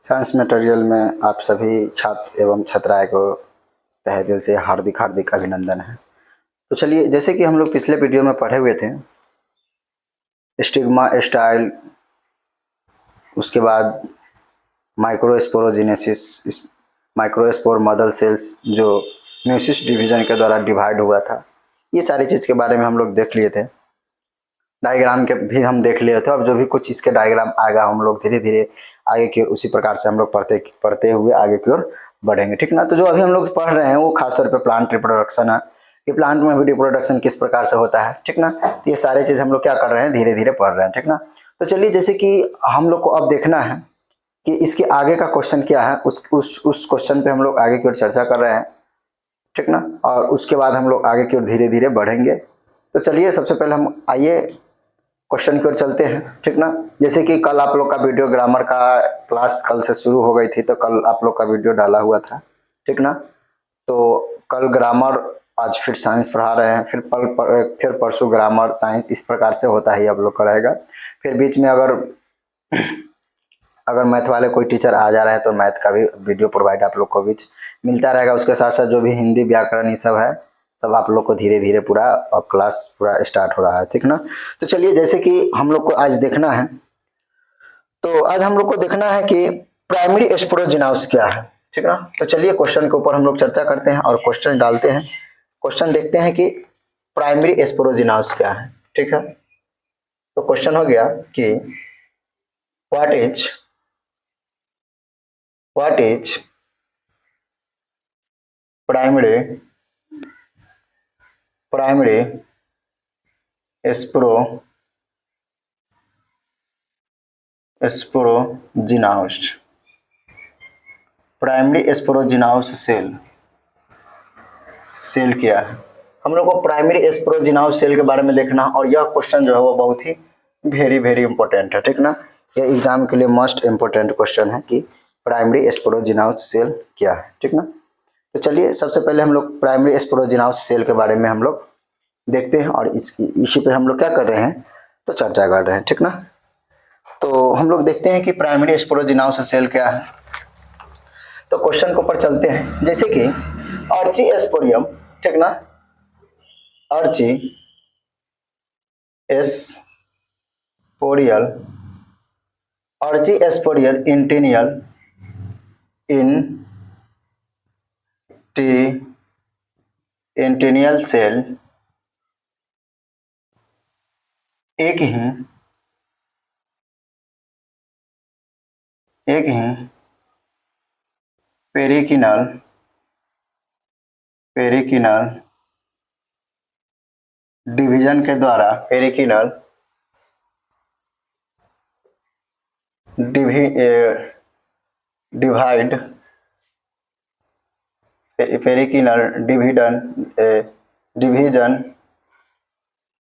Science material में आप सभी छात्र एवं छात्राएं को तहे दिल से हार्दिक हार्दिक अभिनंदन है। तो चलिए, जैसे कि हम लोग पिछले वीडियो में पढ़े हुए थे स्टिग्मा स्टाइल, उसके बाद माइक्रोस्पोरोजेनेसिस, माइक्रोस्पोर मदर सेल्स जो म्यूसिस डिवीजन के द्वारा डिवाइड हुआ था, ये सारी चीज़ के बारे में हम लोग देख लिए थे। डायग्राम के भी हम देख लिए थे और जो भी कुछ इसके डायग्राम आएगा हम लोग धीरे धीरे आगे की ओर उसी प्रकार से हम लोग पढ़ते हुए आगे की ओर बढ़ेंगे, ठीक ना। तो जो अभी हम लोग पढ़ रहे हैं वो खासतौर पे प्लांट रिप्रोडक्शन है कि प्लांट में भी रिप्रोडक्शन किस प्रकार से होता है, ठीक ना। तो ये सारे चीज़ हम लोग क्या कर रहे हैं, धीरे धीरे पढ़ रहे हैं, ठीक ना। तो चलिए, जैसे कि हम लोग को अब देखना है कि इसके आगे का क्वेश्चन क्या है, उस क्वेश्चन पे हम लोग आगे की ओर चर्चा कर रहे हैं, ठीक ना। और उसके बाद हम लोग आगे की ओर धीरे धीरे बढ़ेंगे। तो चलिए, सबसे पहले हम आइए क्वेश्चन की ओर चलते हैं, ठीक ना। जैसे कि कल आप लोग का वीडियो ग्रामर का क्लास कल से शुरू हो गई थी, तो कल आप लोग का वीडियो डाला हुआ था, ठीक ना। तो कल ग्रामर, आज फिर साइंस पढ़ा रहे हैं, फिर परसों ग्रामर साइंस, इस प्रकार से होता ही आप लोग का रहेगा। फिर बीच में अगर मैथ वाले कोई टीचर आ जा रहे हैं तो मैथ का भी वीडियो प्रोवाइड आप लोग को बीच मिलता रहेगा। उसके साथ साथ जो भी हिंदी व्याकरण ये सब है, सब आप लोग को धीरे धीरे पूरा अब क्लास पूरा स्टार्ट हो रहा है, ठीक ना। तो चलिए, जैसे कि हम लोग को आज देखना है, तो आज हम लोग को देखना है कि प्राइमरी स्पोरोजिनाउस क्या है, ठीक ना। तो चलिए, क्वेश्चन के ऊपर हम लोग चर्चा करते हैं और क्वेश्चन डालते हैं। क्वेश्चन देखते हैं कि प्राइमरी स्पोरोजिनाउस क्या है, ठीक है। तो क्वेश्चन हो गया कि what is primary sporogenous. Primary sporogenous cell क्या है, हम लोग को प्राइमरी स्पोरोजिनाउस सेल के बारे में देखना। और यह क्वेश्चन जो है वो बहुत ही वेरी वेरी इंपॉर्टेंट है, ठीक ना। यह एग्जाम के लिए मोस्ट इंपॉर्टेंट क्वेश्चन है कि प्राइमरी स्पोरोजिनाउस सेल क्या है, ठीक ना। तो चलिए, सबसे पहले हम लोग प्राइमरी स्पोरोजिनाउस सेल के बारे में हम लोग देखते हैं और इसी पे हम लोग क्या कर रहे हैं, तो चर्चा कर रहे हैं, ठीक ना। तो हम लोग देखते हैं कि प्राइमरी स्पोरोजिनाउस सेल क्या है। तो क्वेश्चन के ऊपर चलते हैं, जैसे कि आर्चिस्पोरियम, ठीक ना, आर्चिस्पोरियल इंटेनियल सेल एक ही पेरिकिनल डिवीजन के द्वारा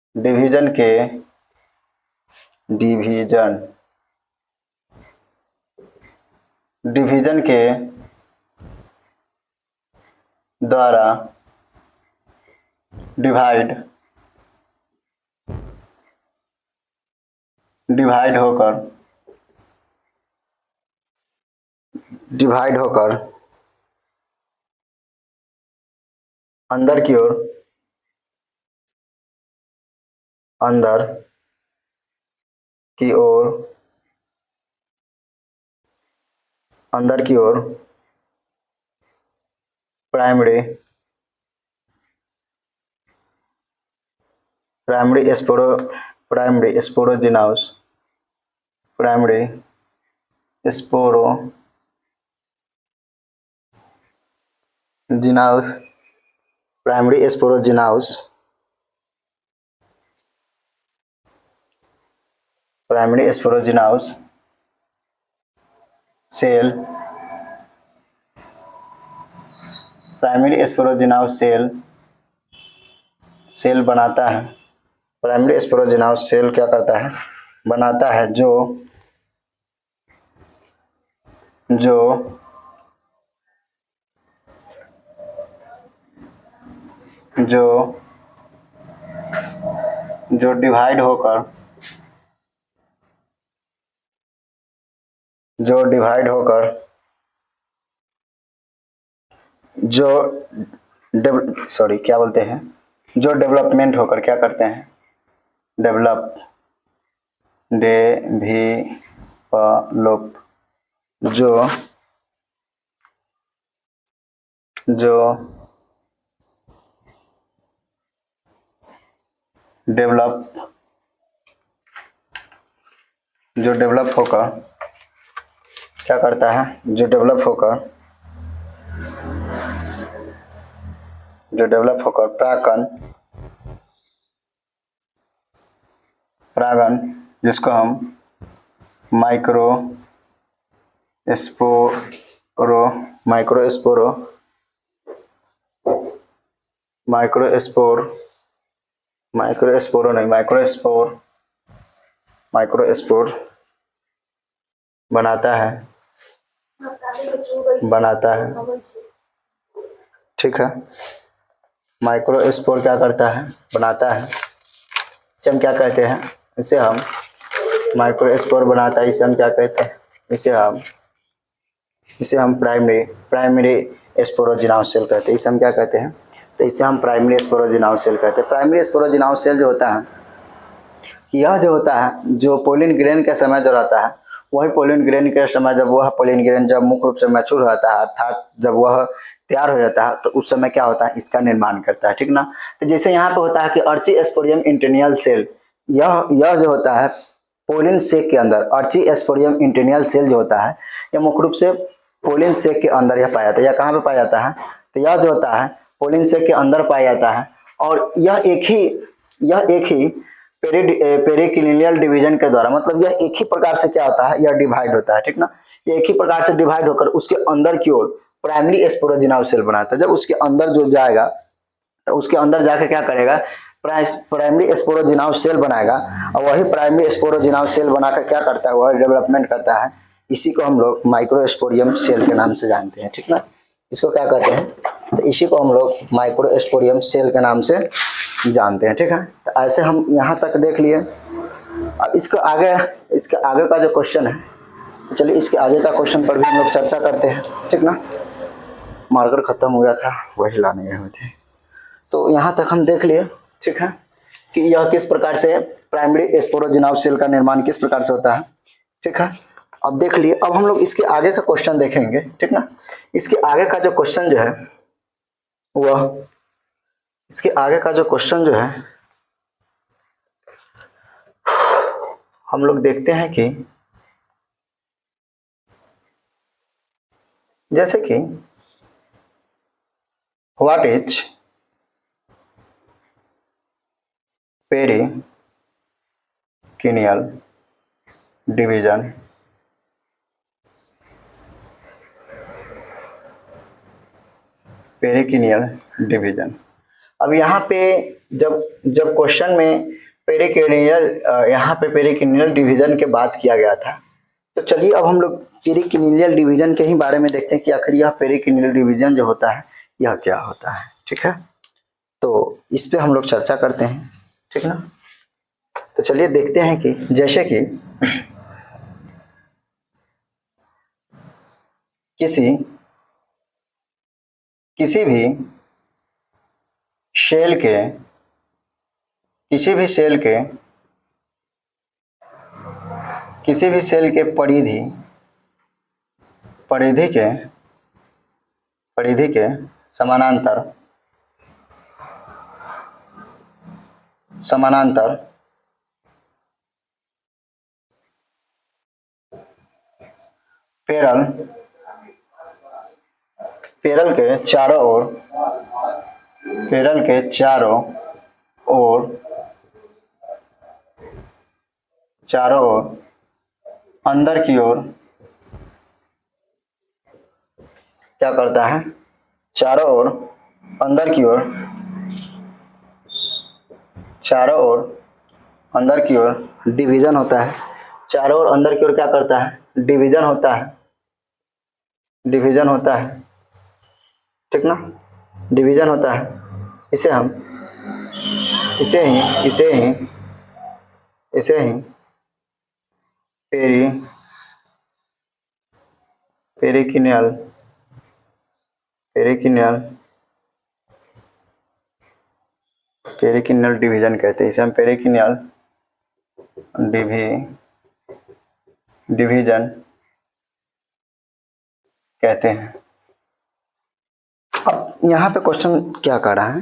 डिवीजन के द्वारा डिवाइड होकर अंदर की ओर प्राइमरी स्पोरोजिनाउस सेल बनाता है। प्राइमरी स्पोरोजिनाउस सेल क्या करता है, बनाता है, जो जो डिवाइड होकर जो क्या बोलते हैं, जो डेवलपमेंट होकर क्या करते हैं, डेवलप डेवलप जो डेवलप होकर क्या करता है, जो डेवलप होकर परागण जिसको हम माइक्रोस्पोर बनाता है, ठीक है। माइक्रोस्पोर क्या करता है, बनाता है। इसे हम क्या कहते हैं, इसे हम माइक्रोस्पोर बनाता है, इसे हम क्या कहते हैं, इसे हम प्राइमरी स्पोरोजिनाउस सेल कहते हैं। इसे हम क्या कहते हैं, तो इसे हम प्राइमरी स्पोरोजिनाउस सेल कहते हैं। प्राइमरी स्पोरोजिनाउस सेल जो होता है, यह जो होता है, जो पोलिन ग्रेन के समय जो रहता है, वही पोलिन ग्रेन के समय जब वह पोलिन ग्रेन जब मुख्य रूप से मैच्योर हो जाता है, अर्थात जब वह तैयार हो जाता है, तो उस समय क्या होता है, इसका निर्माण करता है, ठीक ना। तो जैसे यहाँ पे होता है कि अर्चिस्पोरियम इंटेनियल सेल, यह जो होता है पोलिन सेक के अंदर, अर्चिस्पोरियम इंटेनियल सेल जो होता है, यह मुख्य रूप से पोलिन सेक के अंदर यह पाया जाता है। यह कहाँ पे पाया जाता है, तो यह जो होता है पोलिन सेक के अंदर पाया जाता है, और यह एक ही पेरिक्लिनियल डिवीजन के द्वारा, मतलब यह एक ही प्रकार से क्या होता है, यह डिवाइड होता है, ठीक ना। ये एक ही प्रकार से डिवाइड होकर उसके अंदर की ओर प्राइमरी स्पोरोजिनाउस सेल बनाता है। जब उसके अंदर जो जाएगा, तो उसके अंदर जाकर क्या करेगा, प्राइमरी स्पोरोजिनाउस सेल बनाएगा, और वही प्राइमरी स्पोरोजिनाउस सेल बनाकर क्या करता है, वह डेवलपमेंट करता है। इसी को हम लोग माइक्रोस्पोरियम सेल के नाम से जानते हैं, ठीक ना। इसको क्या कहते हैं, तो इसी को हम लोग माइक्रोस्पोरियम सेल के नाम से जानते हैं, ठीक है। तो ऐसे हम यहाँ तक देख लिए। अब इसके आगे का जो क्वेश्चन है, तो चलिए इसके आगे का क्वेश्चन पर भी हम लोग चर्चा करते हैं, ठीक ना। मार्कर खत्म हो गया था, वही लाने गए हुए थे। तो यहाँ तक हम देख लिए, ठीक है, कि यह किस प्रकार से प्राइमरी स्पोरोजिनाउस सेल का निर्माण किस प्रकार से होता है, ठीक है। अब देख लिए। अब हम लोग इसके आगे का क्वेश्चन देखेंगे, ठीक ना। इसके आगे का जो क्वेश्चन जो है, वह इसके आगे का जो क्वेश्चन जो है, हम लोग देखते हैं कि जैसे कि व्हाट इज पेरिकिनियल डिवीजन, अब यहाँ पे जब क्वेश्चन में यहाँ पे पेरिकिनियल डिवीजन के बात किया गया था, तो चलिए अब हम लोग पेरिकिनियल डिवीजन के ही बारे में देखते हैं कि आखिर यह पेरिकिनियल डिवीजन जो होता है, यह क्या होता है, ठीक है। तो इस पे हम लोग चर्चा करते हैं, ठीक ना। तो चलिए देखते हैं कि जैसे कि किसी भी सेल के परिधि के समानांतर पेरल के चारों ओर अंदर की ओर क्या करता है, चारों ओर अंदर की ओर डिवीजन होता है। चारों ओर अंदर की ओर क्या करता है, डिवीजन होता है, ठीक ना, डिवीजन होता है। इसे ही पेरिकिनियल पेरिकिनियल पेरिकिनियल डिवीजन कहते हैं, इसे हम पेरिकिनियल डिवीजन कहते हैं। अब यहाँ पे क्वेश्चन क्या कर रहा है,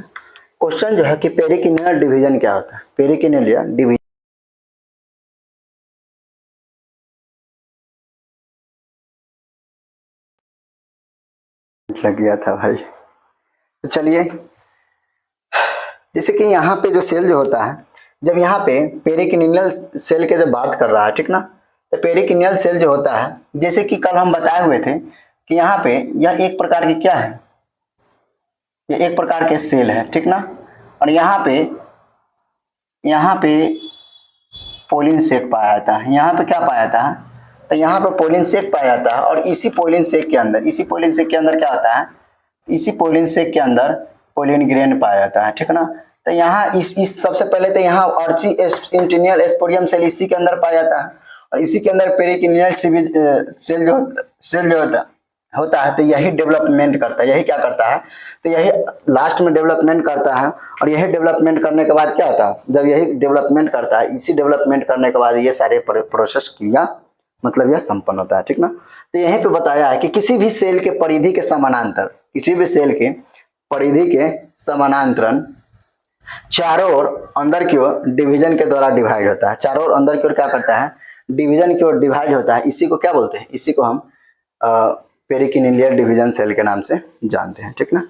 क्वेश्चन जो है कि पेरिकिनियल डिवीजन क्या होता है, पेरिकिनियल या डिवीजन लग गया था भाई। तो चलिए, जैसे कि यहाँ पे जो सेल जो होता है, जब यहाँ पे पेरिकिनियल सेल के जब बात कर रहा है, ठीक ना, तो पेरिकिनियल सेल जो होता है, जैसे कि कल हम बताए हुए थे कि यहाँ पे यह एक प्रकार की क्या है, ये एक प्रकार के सेल है, ठीक ना, और यहाँ पे पोलिन सेक पाया जाता है, यहाँ पे क्या पाया जाता है, तो यहाँ पे पोलिन सेक पाया जाता है, और इसी पोलिन सेक के अंदर क्या होता है, इसी पोलिन सेक के अंदर पोलिन ग्रेन पाया जाता है, ठीक ना। तो यहाँ इस सबसे पहले तो यहाँ अर्ची इंटीनियल एस्पोरियम सेल इसी के अंदर पाया जाता है, और इसी के अंदर पेरिकिनियल सेल जो होता है, तो यही डेवलपमेंट करता है, यही क्या करता है, तो यही लास्ट में डेवलपमेंट करता है, और यही डेवलपमेंट करने के बाद क्या होता है, जब यही डेवलपमेंट करता है, इसी डेवलपमेंट करने के बाद ये सारे प्रोसेस क्रिया मतलब यह संपन्न होता है, ठीक ना। तो यहीं पे बताया है कि किसी भी सेल के परिधि के समानांतर, किसी भी सेल के परिधि के समानांतर चारों ओर अंदर की ओर डिवीजन के द्वारा डिवाइड होता है, चारों ओर अंदर की ओर क्या करता है, डिवीजन की ओर डिवाइड होता है, इसी को क्या बोलते हैं, इसी को हम पेरिकिनियल डिवीजन सेल के नाम से जानते हैं, ठीक ना।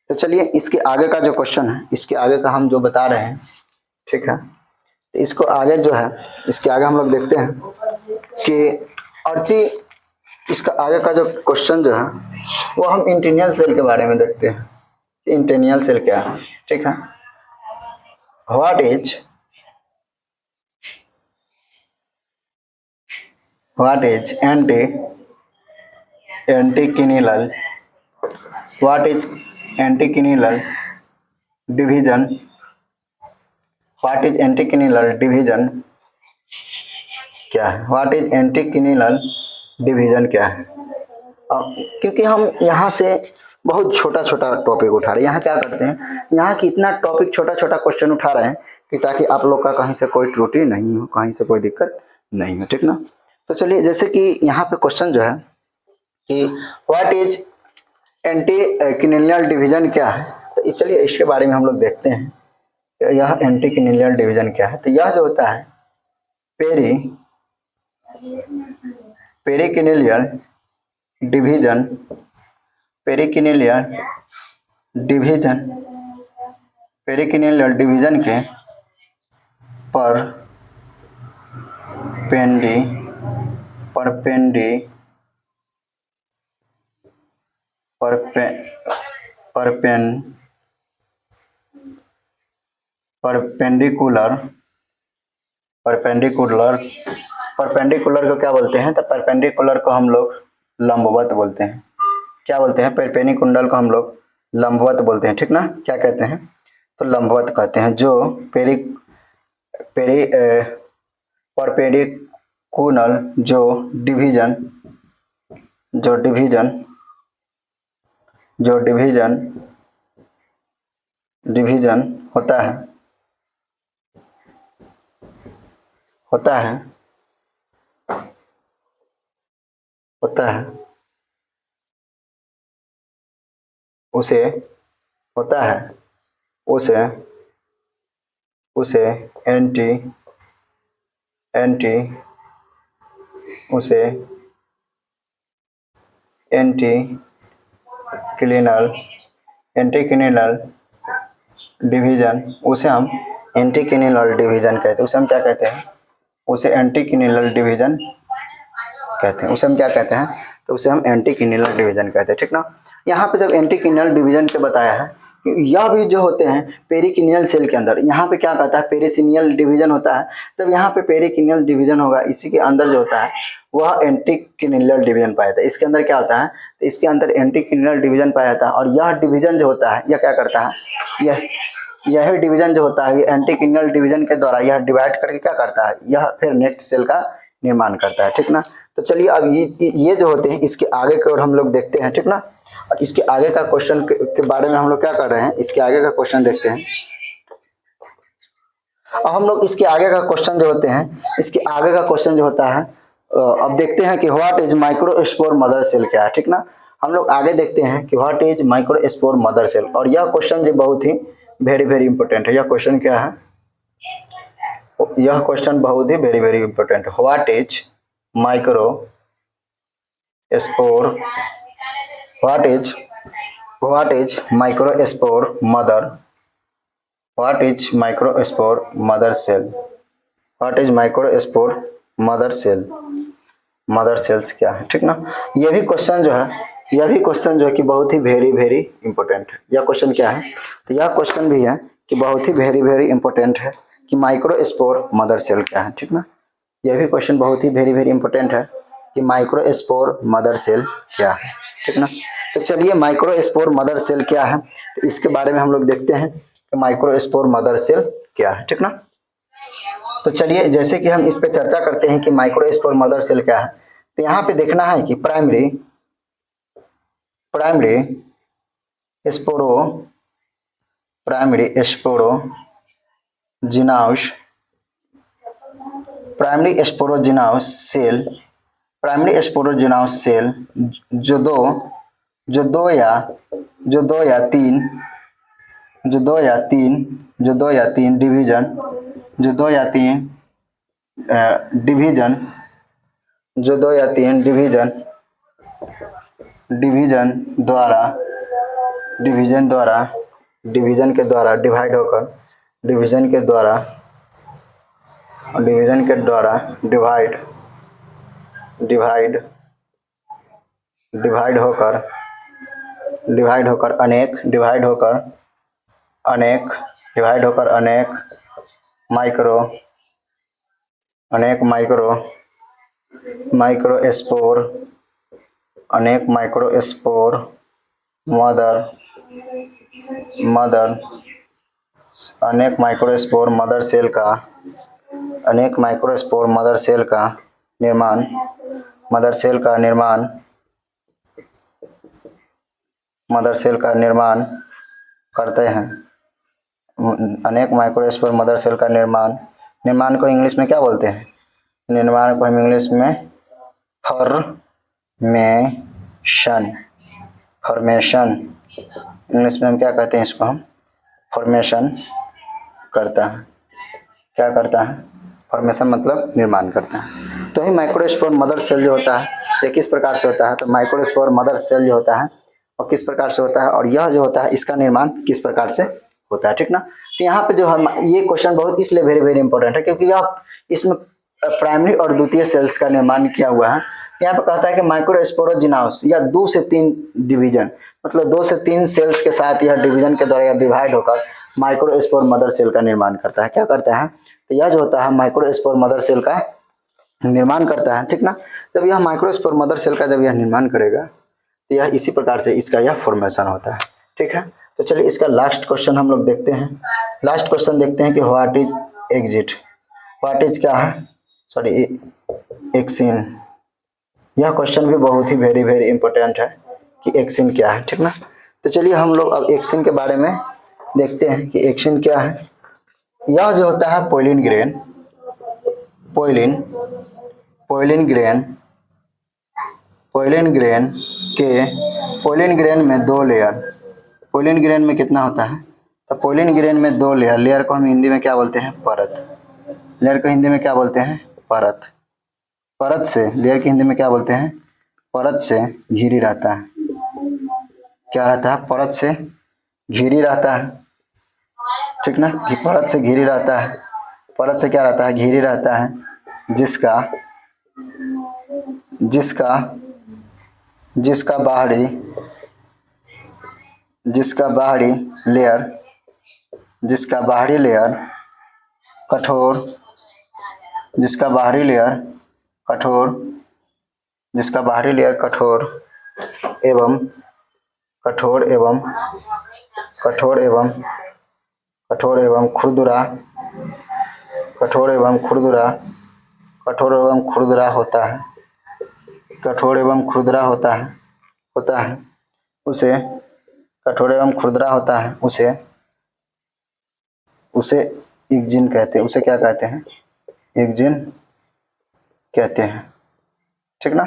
तो चलिए इसके आगे का जो क्वेश्चन है, इसके आगे का हम जो बता रहे हैं, ठीक है, तो इसको आगे जो है, इसके आगे हम लोग देखते हैं कि अर्ची, इसका आगे का जो क्वेश्चन जो है वो हम इंटीनियल सेल के बारे में देखते हैं, इंटीनियल सेल क्या है, ठीक है। What is anticlinal what is anticlinal division, what is anticlinal division क्या है, व्हाट इज एंटीकिनियल डिवीजन क्या है। क्योंकि हम यहाँ से बहुत छोटा छोटा टॉपिक उठा रहे हैं, यहाँ क्या करते हैं, यहाँ की इतना टॉपिक छोटा छोटा क्वेश्चन उठा रहे हैं कि ताकि आप लोग का कहीं से कोई त्रुटि नहीं हो, कहीं से कोई दिक्कत नहीं हो, ठीक ना। तो चलिए, जैसे कि यहाँ पे क्वेश्चन जो है कि व्हाट इज एंटीकिनियल डिवीजन क्या है, तो चलिए इसके बारे में हम लोग देखते हैं, यह एंटीकिनियल डिवीजन क्या है। तो यह जो होता है पेरिकिनियल डिवीजन, पेरिकिनियल डिवीजन के परपेंडिकुलर को क्या बोलते हैं, तो परपेंडिकुलर को हम लोग लंबवत बोलते हैं, क्या बोलते हैं, परपेंडिकुलर को हम लोग लंबवत बोलते हैं, ठीक ना। क्या कहते हैं, तो लंबवत कहते हैं, जो परपेंडिकुलर जो डिवीजन होता है उसे एंटीकिनियल डिवीजन, उसे हम एंटीकिनियल डिवीजन कहते हैं, उसे हम क्या कहते हैं, उसे एंटीकिनियल डिवीजन कहते हैं, उसे हम क्या कहते हैं, तो उसे हम एंटीकिनियल डिवीजन कहते हैं, ठीक ना। यहाँ पे जब एंटीकिनियल डिवीजन के बताया है, यह भी जो होते हैं पेरिकिनियल सेल के अंदर, यहाँ पे क्या कहता है, पेरिसिनियल डिवीजन होता है, जब यहाँ पे पेरिकिनियल डिवीजन होगा, इसी के अंदर जो होता है वह एंटीकिनियल डिवीजन पाया जाता है, इसके अंदर क्या होता है, तो इसके अंदर एंटीकिनियल डिवीजन पाया जाता है, और यह डिवीजन जो होता है यह क्या करता है, यह डिवीजन जो होता है, ये एंटीकिनियल डिवीजन के द्वारा यह डिवाइड करके क्या करता है, यह फिर नेक्स्ट सेल का निर्माण करता है, ठीक ना। तो चलिए अब ये जो होते हैं इसके आगे की ओर हम लोग देखते हैं, ठीक ना। और इसके आगे का क्वेश्चन के बारे में हम लोग क्या कर रहे हैं, इसके आगे का क्वेश्चन देखते हैं। अब हम लोग इसके आगे का क्वेश्चन जो होते हैं, इसके आगे का क्वेश्चन जो होता है, अब देखते हैं कि what is microspore mother cell क्या है, ठीक ना। हम लोग आगे देखते हैं कि what is microspore mother cell, और यह क्वेश्चन जो बहुत ही वेरी वेरी इंपॉर्टेंट है। यह क्वेश्चन क्या है, यह क्वेश्चन बहुत ही वेरी वेरी इंपॉर्टेंट है। What is microspore, what is microspore mother, what is microspore mother cell, what is microspore mother cell, mother cells क्या है, ठीक ना। यह भी क्वेश्चन जो है, यह भी क्वेश्चन जो है कि बहुत ही वेरी वेरी इंपॉर्टेंट है। यह क्वेश्चन क्या है, तो यह क्वेश्चन भी है कि बहुत ही वेरी वेरी इंपॉर्टेंट है कि माइक्रोस्पोर मदर सेल क्या है, ठीक ना। यह भी क्वेश्चन बहुत ही वेरी वेरी इंपॉर्टेंट है कि माइक्रोस्पोर मदर सेल क्या है, ठीक ना। तो चलिए माइक्रोस्पोर मदर सेल क्या है, तो इसके बारे में हम लोग देखते हैं कि माइक्रोस्पोर मदर सेल क्या है, ठीक ना। तो चलिए जैसे कि हम इस पे चर्चा करते हैं कि माइक्रोस्पोर मदर सेल क्या है, तो यहाँ पे देखना है कि primary स्पोरो जिनाउस, primary sporogenous cell, primary sporogenous cell जो दो या तीन डिवीजन, जो दो या तीन डिवीजन, जो दो या तीन डिवीजन द्वारा डिवीजन के द्वारा डिवाइड होकर, डिवीजन के द्वारा डिवाइड होकर अनेक माइक्रोस्पोर मदर सेल का, अनेक माइक्रोस्पोर मदर सेल का निर्माण करते हैं। अनेक माइक्रोस्पोर मदर सेल का निर्माण को इंग्लिश में क्या बोलते हैं, निर्माण को हम इंग्लिश में फॉर्मेशन, इंग्लिश में हम क्या कहते हैं, इसको हम फॉर्मेशन करता है। क्या करता है, फॉर्मेशन मतलब निर्माण करता है। तो ही माइक्रोस्पोर मदर सेल जो होता है ये किस प्रकार से होता है, तो माइक्रोस्पोर मदर सेल जो होता है और किस प्रकार से होता है, और यह जो होता है इसका निर्माण किस प्रकार से होता है, ठीक ना। तो यहाँ पे जो हम ये क्वेश्चन बहुत इसलिए वेरी वेरी इंपॉर्टेंट है क्योंकि यह इसमें प्राइमरी और द्वितीय सेल्स का निर्माण किया हुआ है। यहाँ पे कहता है कि माइक्रोस्पोरोजिनाउस या 2 से 3 डिवीजन, मतलब 2 से 3 सेल्स के साथ यह डिवीजन के द्वारा डिवाइड होकर माइक्रोस्पोर मदर सेल का निर्माण करता है। क्या करता है, तो यह जो होता है माइक्रोस्पोर मदर सेल का निर्माण करता है, ठीक ना। जब यह माइक्रोस्पोर मदर सेल का जब यह निर्माण करेगा तो यह इसी प्रकार से इसका यह फॉर्मेशन होता है, ठीक है। तो चलिए इसका लास्ट क्वेश्चन हम लोग देखते हैं। लास्ट क्वेश्चन देखते हैं कि what is exit, what is क्या है, सॉरी एक्सिन। यह क्वेश्चन भी बहुत ही वेरी वेरी इंपॉर्टेंट है कि एक्सिन क्या है, ठीक ना। तो चलिए हम लोग अब एक्सिन के बारे में देखते हैं कि एक्सिन क्या है। यह जो होता है पोलिन ग्रेन, पोलिन ग्रेन में 2 लेयर, पोलिन ग्रेन में कितना होता है, तो पोलिन ग्रेन में 2 लेयर, लेयर को हम हिंदी में क्या बोलते हैं, परत। लेयर को हिंदी में क्या बोलते हैं, परत। परत से, लेयर की हिंदी में क्या बोलते हैं, परत से घिरी रहता है। क्या रहता है, परत से घिरी रहता है, ठीक ना। परत से घिरी रहता है, परत से क्या रहता है, घिरी रहता है, जिसका बाहरी लेयर कठोर, एवं खुरदुरा कठोर एवं खुरदरा होता है, कठोर एवं खुरदरा होता है उसे कठोर एवं खुरदरा होता है उसे एक्जिन कहते हैं। उसे क्या कहते हैं? एक्जिन कहते हैं। ठीक ना।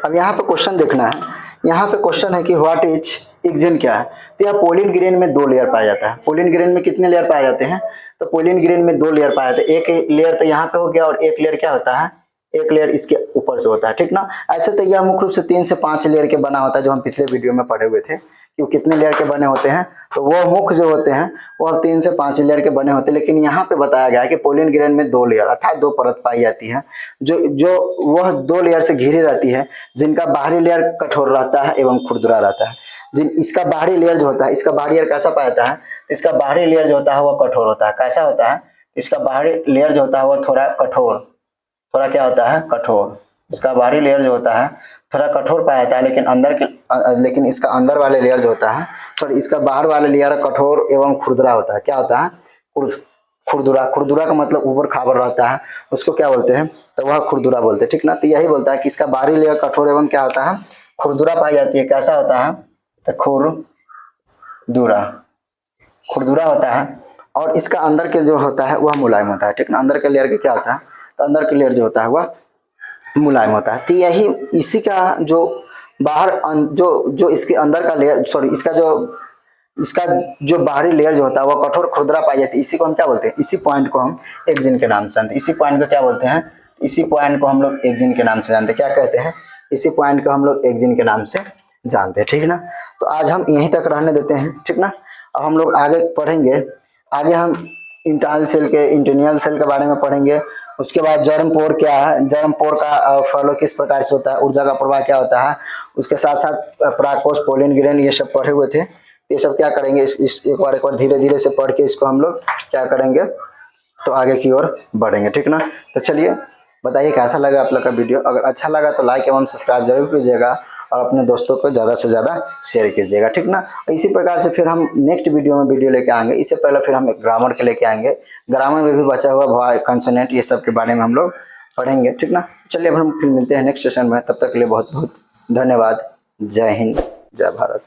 अब यहाँ पे क्वेश्चन देखना है, यहाँ पे क्वेश्चन है कि व्हाट इज एक्जिन क्या है। तो यह पोलिन ग्रेन में 2 लेयर पाया जाता है। पोलिन ग्रेन में कितने लेयर पाए जाते हैं? तो पोलिन ग्रेन में 2 लेयर पाए जाते हैं। एक लेयर तो यहाँ पे हो गया और एक लेयर क्या होता है? एक लेयर इसके ऊपर से होता है। ठीक ना। ऐसे तो यह मुख्य रूप से 3 से 5 लेयर के बना होता है, जो हम पिछले वीडियो में पढ़े हुए थे कि वो कितने लेयर के बने होते हैं। तो वो मुख्य जो होते हैं वो 3 से 5 लेयर के बने होते हैं। लेकिन यहाँ पे बताया गया है कि पोलिन ग्रेन में 2 लेयर अर्थात 2 परत पाई जाती है, जो जो वह 2 लेयर से घिरी रहती है, जिनका बाहरी लेयर कठोर रहता है एवं खुरदरा रहता है। जिन इसका बाहरी लेयर जो होता है, इसका बाहरी लेयर कैसा पाया जाता है? इसका बाहरी लेयर जो होता है वह कठोर होता है। कैसा होता है? इसका बाहरी लेयर जो होता है वह थोड़ा कठोर, थोड़ा क्या होता है? कठोर। इसका बाहरी लेयर जो होता है थोड़ा कठोर पाया जाता है, लेकिन इसका अंदर वाले लेयर जो होता है, सॉरी, इसका बाहर वाले लेयर कठोर एवं खुरदरा होता है। क्या होता है? खुरदुरा। खुरदुरा का मतलब ऊपर खाबर रहता है, उसको क्या बोलते हैं? तो वह खुरदुरा बोलते हैं। ठीक ना। तो यही बोलता है कि इसका बाहरी लेयर कठोर एवं क्या होता है? खुरदुरा पाई जाती है। कैसा होता है? तो खुरदुरा, खुरदुरा होता है। और इसका अंदर के जो होता है वह मुलायम होता है। ठीक ना। अंदर के लेयर के क्या होता है? तो अंदर के लेयर जो होता है वह मुलायम होता है। तो यही इसी का जो बाहर जो इसके अंदर का लेयर, सॉरी, इसका जो बाहरी लेयर जो होता है वह कठोर खुरदरा पाई जाती है। इसी को हम क्या बोलते हैं? इसी पॉइंट को हम एक्जिन के नाम से जानते हैं। इसी पॉइंट को क्या बोलते हैं? इसी पॉइंट को हम लोग एक्जिन के नाम से जानते हैं। क्या कहते हैं? इसी पॉइंट को हम लोग एक्जिन के नाम से जानते हैं। ठीक ना। तो आज हम यहीं तक रहने देते हैं। ठीक ना। अब हम लोग आगे पढ़ेंगे, आगे हम इंटरनल सेल के बारे में पढ़ेंगे। उसके बाद जर्म पोर क्या है, जर्म पोर का फॉलो किस प्रकार से होता है, ऊर्जा का प्रवाह क्या होता है, उसके साथ साथ परागकोश, पोलिन ग्रेन, ये सब पढ़े हुए थे। ये सब क्या करेंगे, एक बार धीरे धीरे से पढ़ के इसको हम लोग क्या करेंगे, तो आगे की ओर बढ़ेंगे। ठीक ना। तो चलिए बताइए कैसा लगा आप लोग का वीडियो। अगर अच्छा लगा तो लाइक एवं सब्सक्राइब जरूर कीजिएगा और अपने दोस्तों को ज़्यादा से ज़्यादा शेयर कीजिएगा। ठीक ना। इसी प्रकार से फिर हम नेक्स्ट वीडियो में वीडियो लेके आएंगे। इससे पहले फिर हम ग्रामर के लेके आएंगे। ग्रामर में भी बचा हुआ भॉय, कंसोनेंट, ये सब के बारे में हम लोग पढ़ेंगे। ठीक ना। चलिए अब हम फिर मिलते हैं नेक्स्ट सेशन में। तब तक के लिए बहुत बहुत धन्यवाद। जय हिंद, जय भारत।